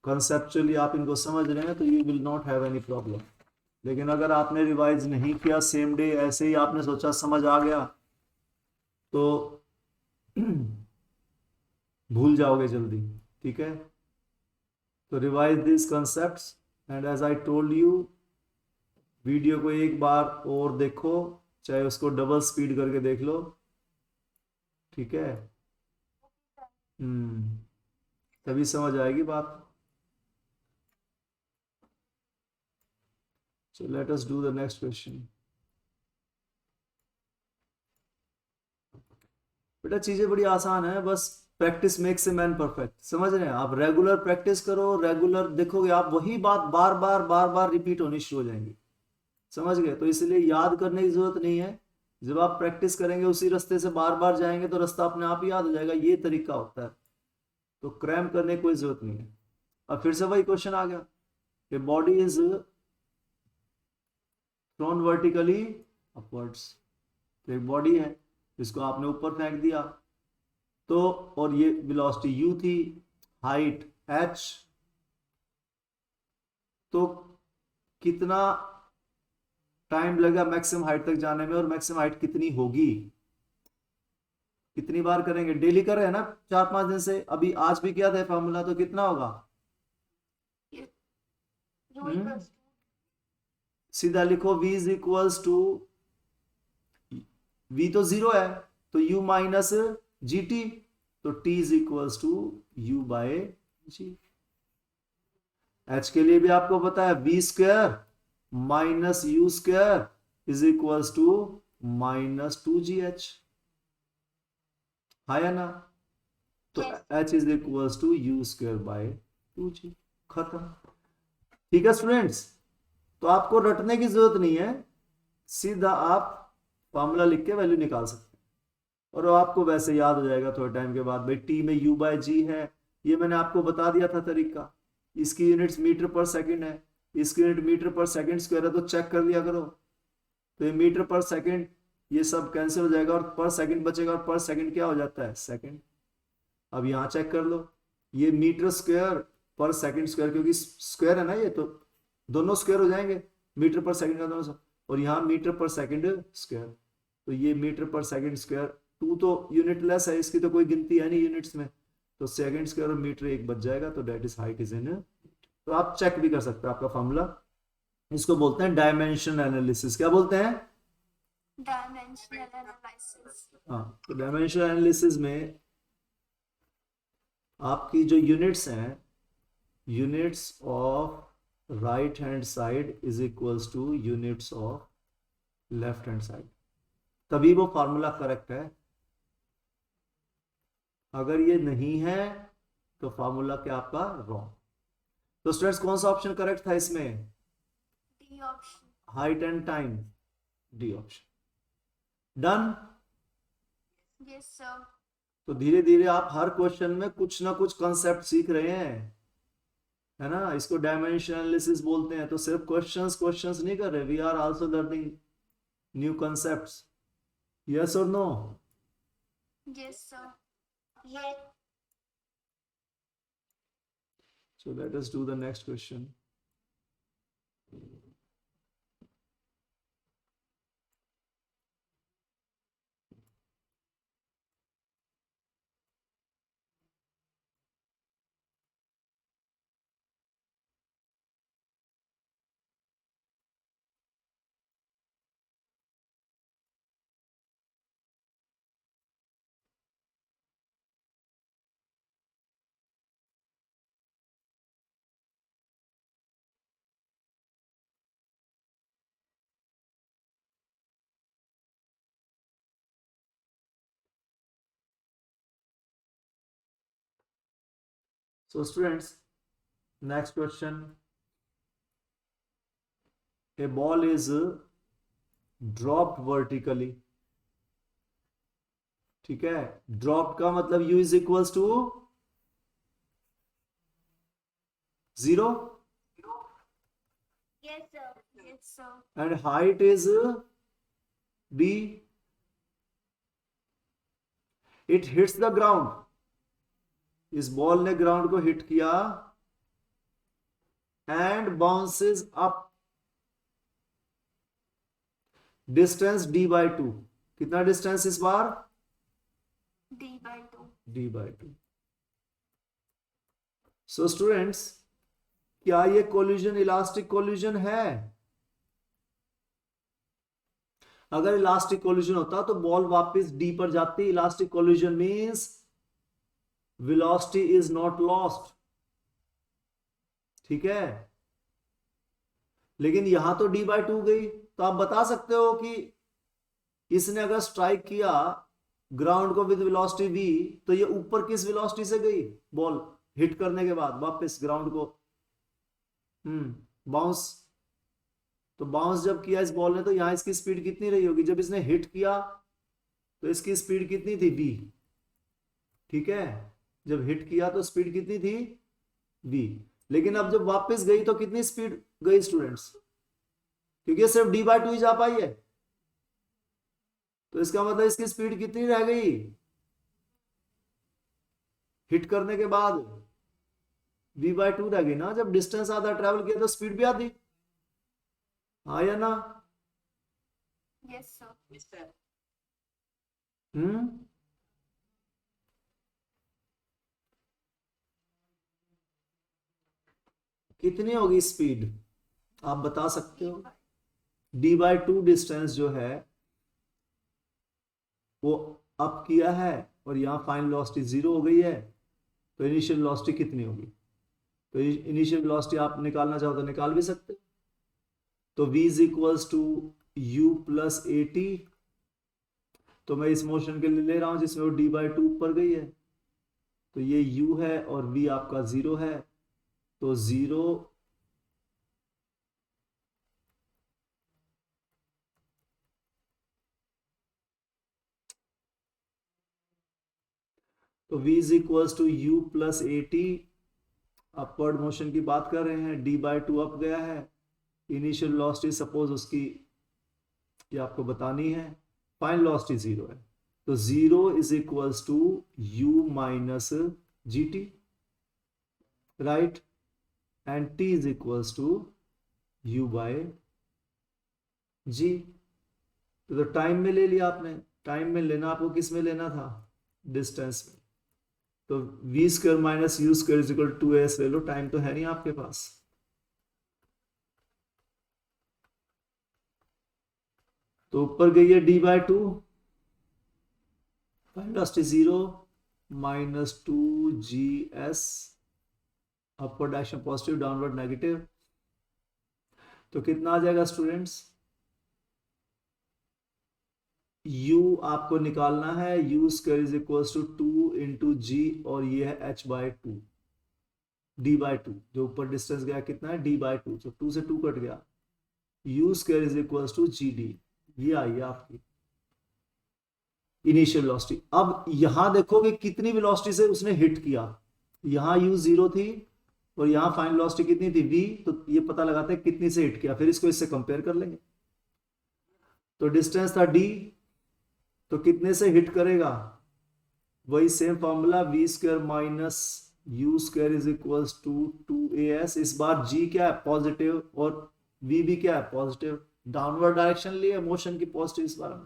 कंसेप्चुअली आप इनको समझ रहे हैं तो you will not have any problem. लेकिन अगर आपने रिवाइज नहीं किया, सेम डे ऐसे ही आपने सोचा समझ आ गया, तो भूल जाओगे जल्दी। ठीक है, तो revise this concepts and as I told you, video को एक बार और देखो, चाहे उसको डबल स्पीड करके देख लो। ठीक है, तभी समझ आएगी बात। So let us do the next question. बेटा चीजें बड़ी आसान है, बस practice makes a man perfect. समझ रहे हैं? आप रेगुलर प्रैक्टिस करो, रेगुलर देखोगे, आप वही बात बार बार बार बार रिपीट होनी शुरू हो जाएंगी। समझ गए? तो इसलिए याद करने की जरूरत नहीं है। जब आप प्रैक्टिस करेंगे, उसी रास्ते से बार बार जाएंगे तो रास्ता अपने आप ही याद हो जाएगा। ये तरीका होता है, तो क्रैम करने की कोई जरूरत नहीं है। अब फिर से वही क्वेश्चन आ गया कि body is thrown vertically upwards. तो एक बॉडी है, इसको आपने ऊपर फेंक दिया, तो और ये वेलोसिटी u थी, हाइट h, तो कितना टाइम लगा मैक्सिमम हाइट तक जाने में, और मैक्सिमम हाइट कितनी होगी? कितनी बार करेंगे? डेली कर रहे हैं ना 4-5 दिन से, अभी आज भी किया था फॉर्मूला, तो कितना होगा? सीधा लिखो, v is equals to, v तो 0 है, तो u माइनस जी टी, तो t is equals to u by g. h के लिए भी आपको पता है, v square minus u square is equals to minus 2gh, है ना? तो h is equals to u square by 2g। खत्म। ठीक है स्टूडेंट्स, तो आपको रटने की जरूरत नहीं है, सीधा आप फॉर्मूला लिख के वैल्यू निकाल सकते हैं, और आपको वैसे याद हो जाएगा थोड़े टाइम के बाद। भाई टी में u बाय जी है, ये मैंने आपको बता दिया था तरीका। इसकी यूनिट्स मीटर पर सेकंड है, इसकी यूनिट मीटर पर सेकंड स्क्वायर है, तो चेक कर लिया करो। तो ये मीटर पर सेकंड, ये सब कैंसिल हो जाएगा और पर सेकंड बचेगा, और पर सेकंड क्या हो जाता है? सेकंड। अब यहाँ चेक कर लो, ये मीटर स्क्वायर पर सेकंड स्क्वायर, क्योंकि स्क्वायर है ना ये, तो दोनों स्क्वायर हो जाएंगे, मीटर पर सेकंड का दोनों सब, और यहाँ मीटर पर सेकंड स्क्वायर, तो ये मीटर पर सेकंड स्क्वायर, 2 तो यूनिट लेस है, इसकी तो कोई गिनती है नहीं यूनिट्स में, तो सेकंड स्क्वायर और मीटर एक बच जाएगा, तो that is height is in. तो आप चेक भी कर सकते हैं आपका फॉर्मूला। इसको बोलते हैं डायमेंशन एनालिसिस। क्या बोलते हैं? Dimensional analysis. हाँ, तो डायमेंशन एनालिसिस में आपकी जो यूनिट्स हैं, units of right hand side is equals two units of left hand side, तभी वो फॉर्मूला करेक्ट है। अगर ये नहीं है तो फॉर्मूला क्या आपका रॉन्ग। तो स्टूडेंट्स, कौन सा ऑप्शन करेक्ट था इसमें? D option. Height and time, D option. Done. Yes, sir. तो धीरे धीरे आप हर क्वेश्चन में कुछ ना कुछ कंसेप्ट सीख रहे हैं, है ना? इसको डायमेंशन एनालिसिस बोलते हैं। तो सिर्फ क्वेश्चंस नहीं कर रहे, we are also learning new concepts. Yes और no? Yes, sir. Yes. So let us do the next question. So students, next question. A ball is dropped vertically. ठीक है, ड्रॉप का मतलब u is equals to 0 Yes, sir. Yes, sir. and height is b. It hits the ground. इस ball ने ground को hit किया and bounces up. Distance d by 2. कितना distance इस बार? D by 2. d by 2. So students, क्या ये collision elastic collision है? अगर इलास्टिक कोलिजन होता तो बॉल वापस डी पर जाती. Elastic collision means velocity is not lost. ठीक है, लेकिन यहां तो d by 2 गई. तो आप बता सकते हो कि इसने अगर स्ट्राइक किया ग्राउंड को विद वेलोसिटी v, तो ये ऊपर किस वेलोसिटी से गई? बॉल हिट करने के बाद वापस ग्राउंड को बाउंस. तो बाउंस जब किया इस बॉल ने, तो यहां इसकी स्पीड कितनी रही होगी? जब इसने हिट किया तो इसकी स्पीड कितनी थी? v. ठीक है, जब हिट किया तो स्पीड कितनी थी? v. लेकिन अब जब वापस गई तो कितनी स्पीड गई स्टूडेंट्स? क्योंकि सिर्फ d by 2 ही जा पाई है, तो इसका मतलब इसकी स्पीड कितनी रह गई हिट करने के बाद? v by 2 रह गई ना. जब डिस्टेंस आधा ट्रेवल किया तो स्पीड भी आधी. हाँ या ना? Yes, sir. Yes, sir. कितनी होगी स्पीड आप बता सकते हो? d by 2 डिस्टेंस जो है वो अप किया है और यहाँ फाइनल वेलोसिटी 0 हो गई है, तो इनिशियल वेलोसिटी कितनी होगी? तो इनिशियल वेलोसिटी आप निकालना चाहो तो निकाल भी सकते हो. तो v is equals to u plus a t. तो मैं इस मोशन के लिए ले रहा हूं जिसमें वो d by 2 ऊपर गई है, तो ये u है और v आपका 0 है. तो 0 तो v is equals to u plus a t. Upward motion की बात कर रहे हैं, d by 2 अप गया है. इनिशियल वेलोसिटी सपोज उसकी ये आपको बतानी है, फाइनल वेलोसिटी 0 है. तो 0 is equals to u minus g t, right, and t is equals to u by g. तो टाइम में ले लिया आपने. टाइम में लेना आपको किस में लेना था? डिस्टेंस में. तो v square minus u square is equal to s ले लो. टाइम तो है नहीं आपके पास. तो ऊपर गई है d by 2, final velocity 0 minus 2gs. Upward direction positive, downward negative. तो कितना आ जाएगा स्टूडेंट्स? u आपको निकालना है, u square is equals to 2 into g, और ये है h बाय 2. d by 2 जो ऊपर डिस्टेंस गया कितना है? d by 2. तो 2 से 2 कट गया. u square is equals to g d. ये आई है आपकी इनिशियल वेलोसिटी. अब यहां देखोगे कितनी वेलोसिटी से उसने हिट किया. यहां u 0 थी और यहां फाइनल वेलोसिटी कितनी थी? v. तो ये पता लगाते हैं कितनी से हिट किया, फिर इसको इससे कंपेयर कर लेंगे. तो डिस्टेंस था d, तो कितने से हिट करेगा? वही same formula, v square minus u square is equals to 2as. इस बार g क्या है? पॉजिटिव, और v भी क्या है? पॉजिटिव. डाउनवर्ड डायरेक्शन लिए मोशन की पॉजिटिव इस बार में.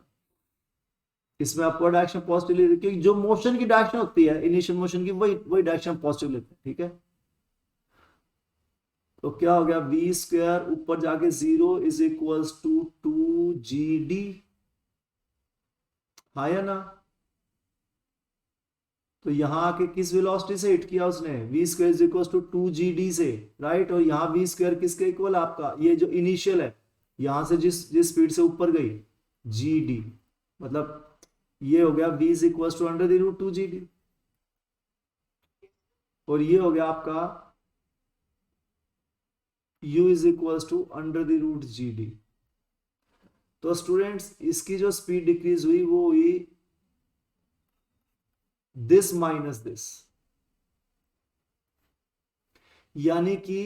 इसमें अपवर्ड डायरेक्शन पॉजिटिव ले, क्योंकि जो मोशन की डायरेक्शन होती है इनिशियल मोशन की, वही डायरेक्शन पॉजिटिव लेते हैं. ठीक है, तो क्या हो गया? v स्क्वायर ऊपर जाके 0 इज इक्वल्स टू 2gd. हाँ या ना? तो यहां आके किस वेलोसिटी से हिट किया उसने? v square is equals to 2gd से, राइट. और यहां v स्क्वायर किसके इक्वल? आपका ये जो इनिशियल है, यहां से जिस स्पीड से ऊपर गई, gd. मतलब ये हो गया v is equals to under the root 2gd. और ये हो गया आपका u is equals to under the root g d. तो स्टूडेंट्स इसकी जो स्पीड डिक्रीज हुई वो हुई दिस माइनस दिस, यानी कि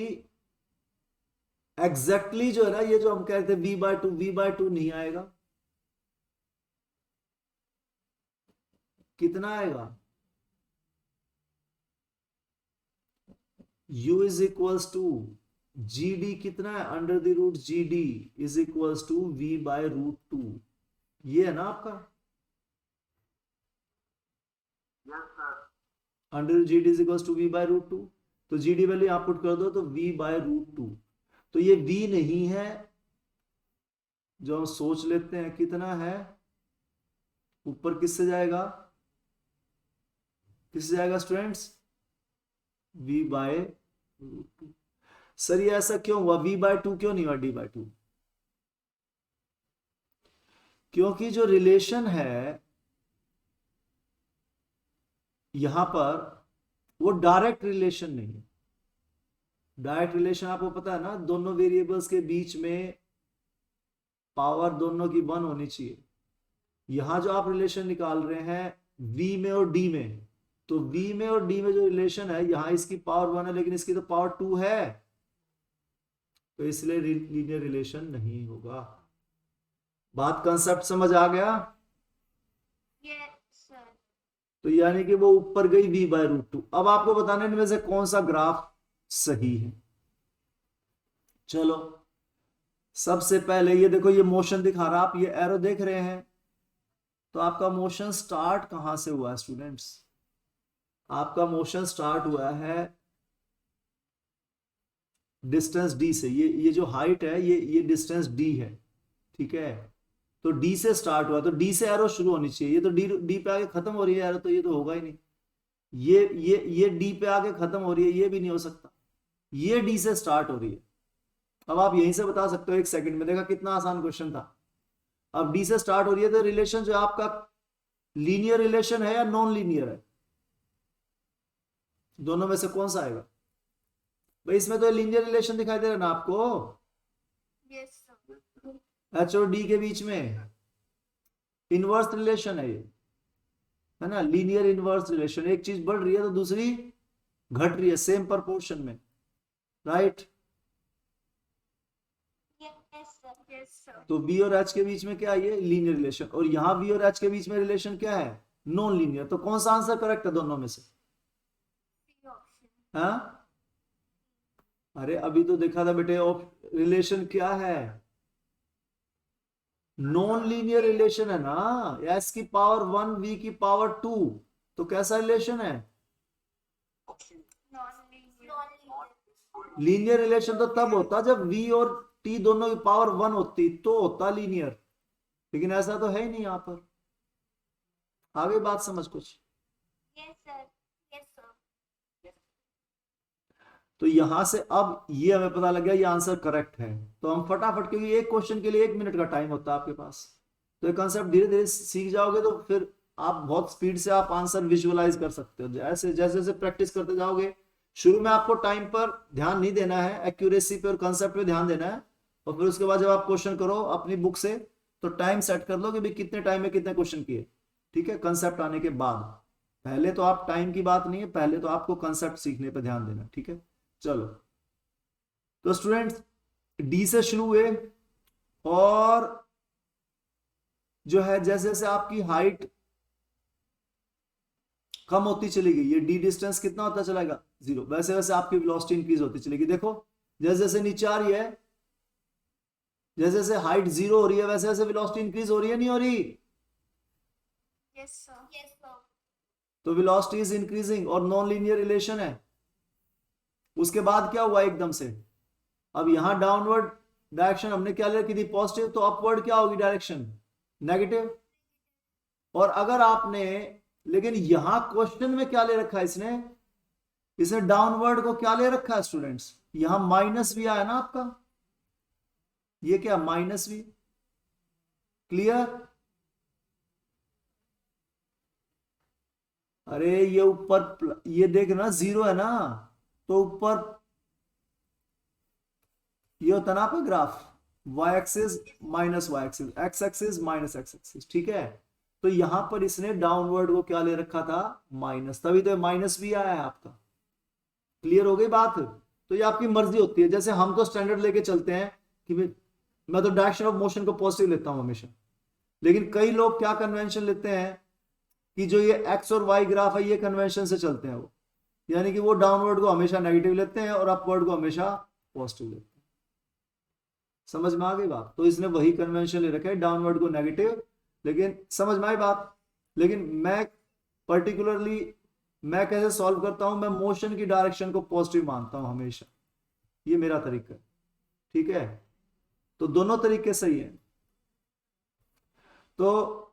एग्जैक्टली जो है ना, ये जो हम कहते हैं v/2 नहीं आएगा। कितना आएगा? u is equals to g d, कितना है? Under the root g d is equals to v/√2। ये है ना आपका Yes, sir. Under g d is equals to v/√2। तो जी डी वैल्यू आप पुट कर दो तो v/√2। तो ये v नहीं है जो हम सोच लेते हैं, कितना है? ऊपर किससे जाएगा? किससे जाएगा स्टूडेंट्स? v/√2। सर ये ऐसा क्यों हुआ? v/2 क्यों नहीं हुआ d/2? क्योंकि जो रिलेशन है यहां पर वो डायरेक्ट रिलेशन नहीं है। डायरेक्ट रिलेशन आपको पता है ना, दोनों वेरिएबल्स के बीच में पावर दोनों की 1 होनी चाहिए। यहां जो आप रिलेशन निकाल रहे हैं v में और d में, तो v में और d में जो रिलेशन है, यहां इसकी पावर 1 है लेकिन इसकी तो पावर 2 है, तो इसलिए लीनियर रिलेशन नहीं होगा। बात कंसेप्ट समझ आ गया? Yes, sir. तो यानी कि वो ऊपर गई v/√2। अब आपको बताना है इनमें से कौन सा ग्राफ सही है। चलो सबसे पहले ये देखो, ये मोशन दिखा रहा, आप ये एरो देख रहे हैं, तो आपका मोशन स्टार्ट कहां से हुआ है स्टूडेंट्स? आपका मोशन स्टार्ट हुआ है डिस्टेंस d से। ये जो हाइट है ये डिस्टेंस d है, ठीक है? तो d से स्टार्ट हुआ, तो d से एरो शुरू होनी चाहिए। ये तो d पे आके खत्म हो रही है एरो, तो ये तो होगा ही नहीं। ये d पे आके खत्म हो रही है, ये भी नहीं हो सकता। ये d से स्टार्ट हो रही है। अब आप यहीं से बता सकते हो 1 सेकंड में। देखा कितना आसान क्वेश्चन था। अब d से स्टार्ट हो रही है, तो रिलेशन जो आपका लीनियर रिलेशन है या नॉन लीनियर है? दोनों में से कौन सा आएगा भाई? इसमें तो लीनियर रिलेशन दिखाई दे रहा है ना आपको, Yes, sir. एच और डी के बीच में इनवर्स रिलेशन है ये, है ना? Linear inverse relation. एक चीज बढ़ रही है तो दूसरी घट रही है, सेम प्रोपोर्शन में, right? Yes, sir. Yes, sir. तो v और h के बीच में क्या है? ये लीनियर रिलेशन। और यहां v और h के बीच में रिलेशन क्या है? Non linear. तो कौन सा आंसर करेक्ट है दोनों में से? C option. हाँ? अरे अभी तो देखा था बेटे, रिलेशन क्या है? नॉन लीनियर रिलेशन है ना। s की पावर 1 v की पावर 2, तो कैसा रिलेशन है? Option. Non-linear. Non-linear. Linear relation तो तब होता जब v और t दोनों की पावर 1 होती, तो होता लीनियर। लेकिन ऐसा तो है ही नहीं यहां पर। आगे बात समझ कुछ? Yes, sir. Yes, sir. तो यहां से अब ये हमें पता लग गया ये आंसर करेक्ट है। तो हम फटाफट, क्योंकि एक क्वेश्चन के लिए 1 मिनट का टाइम होता है आपके पास, तो ये कंसेप्ट धीरे धीरे सीख जाओगे तो फिर आप बहुत स्पीड से आप आंसर विजुअलाइज कर सकते हो। जैसे जैसे जैसे प्रैक्टिस करते जाओगे, शुरू में आपको टाइम पर ध्यान नहीं देना है, एक्यूरेसी पे और कंसेप्ट पे ध्यान देना है। और फिर उसके बाद जब आप क्वेश्चन करो अपनी बुक से, तो टाइम सेट कर लो कि भाई कितने टाइम में कितने क्वेश्चन किए, ठीक है? कंसेप्ट आने के बाद। पहले तो आप टाइम की बात नहीं है, पहले तो आपको कंसेप्ट सीखने पर ध्यान देना, ठीक है? चलो तो स्टूडेंट्स डी से शुरू हुए, और जो है जैसे जैसे आपकी हाइट कम होती चली गई, ये डी डिस्टेंस कितना होता चलेगा? 0। वैसे वैसे आपकी वेलोसिटी इंक्रीज होती चलेगी। देखो जैसे जैसे नीचे आ रही है, जैसे जैसे हाइट 0 हो रही है, वैसे वैसे वेलोसिटी इंक्रीज हो रही है, नहीं हो रही? Yes, sir. Yes, sir. तो वेलोसिटी इज इंक्रीजिंग और नॉन लीनियर रिलेशन है। उसके बाद क्या हुआ एकदम से? अब यहां डाउनवर्ड डायरेक्शन हमने क्या ले रखी थी? पॉजिटिव। तो अपवर्ड क्या होगी डायरेक्शन? नेगेटिव। और अगर आपने, लेकिन यहां क्वेश्चन में क्या ले रखा है इसने डाउनवर्ड को क्या ले रखा है स्टूडेंट्स? यहां माइनस भी आया ना आपका, ये क्या? माइनस भी। क्लियर? अरे ये ऊपर ये देख ना, जीरो है ना, तो ऊपर ये होता ना आपका graph, y axis minus y axis, x axis minus x axis, ठीक है। तो यहां पर इसने डाउनवर्ड को क्या ले रखा था, माइनस, तभी तो माइनस भी आया है आपका। क्लियर हो गई बात। तो ये आपकी मर्जी होती है, जैसे हम तो स्टैंडर्ड लेके चलते हैं कि मैं तो डायरेक्शन ऑफ मोशन को पॉजिटिव लेता हूं हमेशा, लेकिन कई लोग क्या कन्वेंशन लेते हैं कि जो ये एक्स और वाई ग्राफ है ये कन्वेंशन से चलते हैं वो, यानी कि वो डाउनवर्ड को हमेशा नेगेटिव लेते हैं और अपवर्ड को हमेशा पॉजिटिव लेते हैं। समझ में आ गई बात। तो इसने वही कन्वेंशन ले रखा है, डाउनवर्ड को नेगेटिव, लेकिन समझ में आई बात। लेकिन मैं पर्टिकुलरली मैं कैसे सॉल्व करता हूं, मैं मोशन की डायरेक्शन को पॉजिटिव मानता हूं हमेशा, ये मेरा तरीका है, ठीक है। तो दोनों तरीके सही है। तो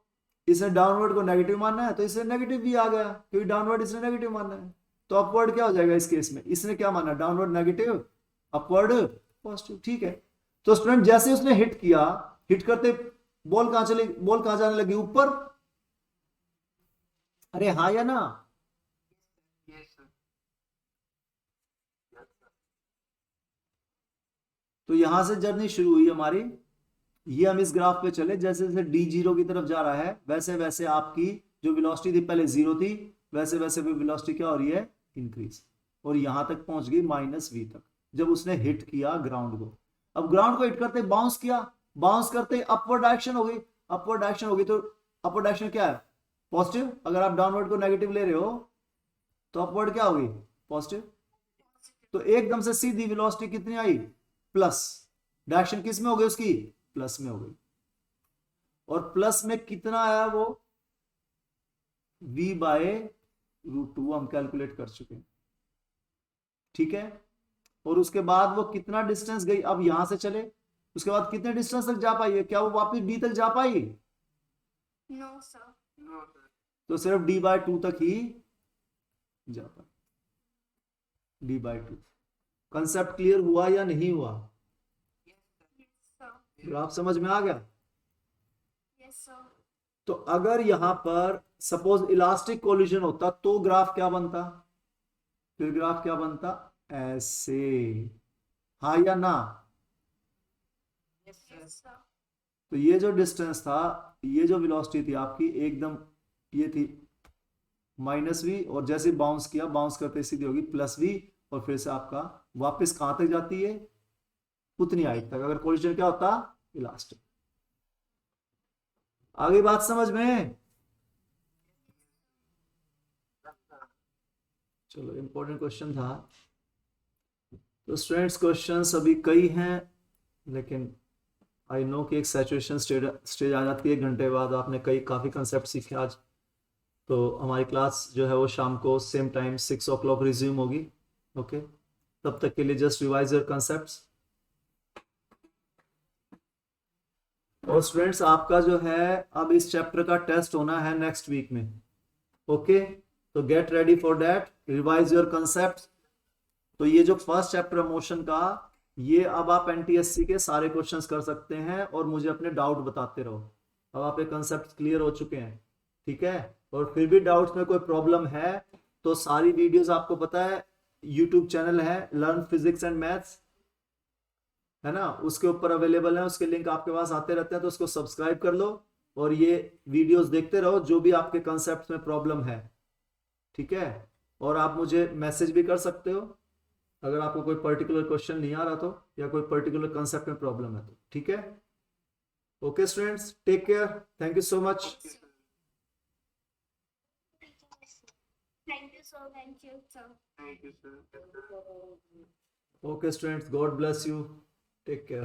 इसने डाउनवर्ड को नेगेटिव मानना है तो इसने नेगेटिव भी आ गया, क्योंकि डाउनवर्ड इसने नेगेटिव मानना है। तो अपवर्ड क्या हो जाएगा इस केस में, इसने क्या माना, डाउनवर्ड नेगेटिव, अपवर्ड पॉजिटिव, ठीक है। तो स्टूडेंट जैसे उसने हिट किया, हिट करते बॉल कहां चली, बॉल कहां जाने लगी, ऊपर। अरे हाँ या ना, Yes, sir. Yes, sir. तो यहां से जर्नी शुरू हुई हमारी। ये हम इस ग्राफ पे चले, जैसे जैसे डी जीरो की तरफ जा रहा है वैसे वैसे आपकी जो वेलोसिटी थी पहले जीरो थी, वैसे वैसे भी वेलोसिटी क्या हो रही है, इंक्रीज, और यहां तक पहुंच गई माइनस वी तक जब उसने हिट किया ग्राउंड को। अब ग्राउंड को हिट करते बाउंस किया, बाउंस करते अपवर्ड डायरेक्शन हो गई, अपवर्ड डायरेक्शन हो गई, तो अपवर्ड डायरेक्शन क्या है, पॉजिटिव। अगर आप डाउनवर्ड को नेगेटिव ले रहे हो तो अपवर्ड क्या होगी, पॉजिटिव। तो एकदम से सीधी वेलोसिटी कितनी आई, प्लस, डायरेक्शन किस में हो गई उसकी, प्लस में हो गई। और प्लस में कितना आया वो, v बाय रूट टू हम कैलकुलेट कर चुके हैं, ठीक है। और उसके बाद वो कितना डिस्टेंस गई, अब यहां से चले, उसके बाद कितने डिस्टेंस तक जा पाई है, क्या वो वापस d तक जा पाई, No, sir. No, sir. तो सिर्फ d बाय टू तक ही जा पाई, d by two. Concept clear हुआ या नहीं हुआ, Yes, sir. ग्राफ समझ में आ गया। Yes, sir. तो अगर यहां पर सपोज इलास्टिक कोलिजन होता तो ग्राफ क्या बनता, फिर ग्राफ क्या बनता, ऐसे, हाँ या ना। Yes, sir. Yes, sir. तो ये जो डिस्टेंस था, ये जो वेलोसिटी थी आपकी एकदम, ये थी माइनस वी, और जैसे बाउंस किया, बाउंस करते सीधी होगी प्लस वी, और फिर से आपका वापस कहां तक जाती है, उतनी हाइट तक, अगर कोलिजन क्या होता, इलास्टिक। आगे बात समझ में, Yes, sir. चलो इंपॉर्टेंट क्वेश्चन था। तो स्टूडेंट्स क्वेश्चंस अभी कई हैं, लेकिन आई नो कि एक सैचुरेशन स्टेज आ जाती है, 1 घंटे बाद आपने काफ़ी कंसेप्ट सीखे आज। तो हमारी क्लास जो है वो शाम को सेम टाइम 6 o'clock रिज्यूम होगी, ओके। तब तक के लिए जस्ट रिवाइज योर कंसेप्ट्स। और स्टूडेंट्स आपका जो है अब इस चैप्टर का टेस्ट होना है नेक्स्ट वीक में, ओके। तो get ready for that, revise your concept. तो ये जो फर्स्ट चैप्टर मोशन का, ये अब आप एनटीएससी के सारे क्वेश्चंस कर सकते हैं और मुझे अपने डाउट बताते रहो। अब आपके कंसेप्ट क्लियर हो चुके हैं, ठीक है। और फिर भी डाउट्स में कोई प्रॉब्लम है तो सारी वीडियोस आपको पता है यूट्यूब चैनल है लर्न फिजिक्स एंड मैथ्स, है ना, उसके ऊपर अवेलेबल है, उसके लिंक आपके पास आते रहते हैं, तो उसको सब्सक्राइब कर लो और ये वीडियोस देखते रहो जो भी आपके कंसेप्ट में प्रॉब्लम है, ठीक है। और आप मुझे मैसेज भी कर सकते हो अगर आपको कोई पर्टिकुलर क्वेश्चन नहीं आ रहा तो, या कोई पर्टिकुलर कंसेप्ट में प्रॉब्लम है तो, ठीक है। Okay students, take care, thank you so much. Thank you, sir. Thank you, sir. Thank you, sir. Yes, sir. Okay students, God bless you, take care.